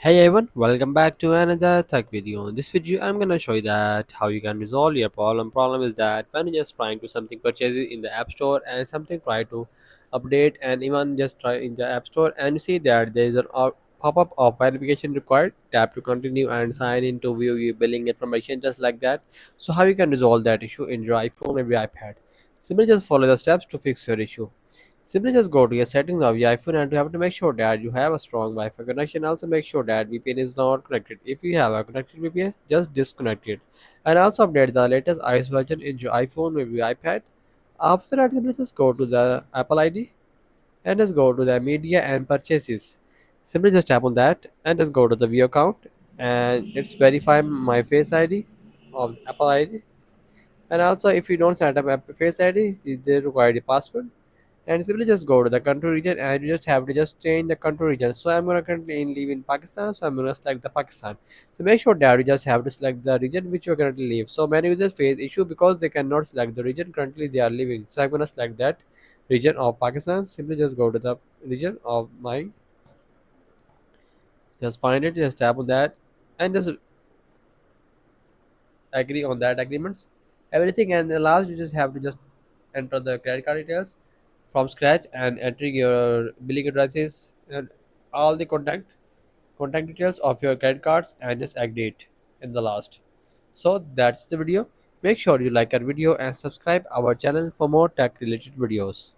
Hey everyone, welcome back to another tech video. In this video, I'm gonna show you that how you can resolve your problem. Problem is that when you're just trying to something purchase it in the app store and something try to update and even just try in the app store and you see that there is a pop-up of verification required. Tap to continue and sign in to view your billing information just like that. So how you can resolve that issue in your iPhone or your iPad? Simply just follow the steps to fix your issue. Simply just go to your settings of your iPhone and you have to make sure that you have a strong Wi-Fi connection. Also make sure that VPN is not connected. If you have a connected VPN, just disconnect it. And also update the latest iOS version in your iPhone, maybe your iPad. After that, simply just go to the Apple ID and just go to the media and purchases. Simply just tap on that and just go to the view account and it's verify my face ID of Apple ID. And also if you don't set up a face ID, they require the password and simply just go to the country region and you just have to just change the country region. So I'm gonna currently live in Pakistan, so I'm gonna select the Pakistan. So make sure that you just have to select the region which you're currently live. So many users face issue because they cannot select the region currently they are living. So I'm gonna select that region of Pakistan. Simply just go to the region of my, just find it, just tap on that and just agree on that agreements everything. And the last you just have to just enter the credit card details from scratch and entering your billing addresses and all the contact details of your credit cards and just agree it in the last. So that's the video. Make sure you like our video and subscribe our channel for more tech related videos.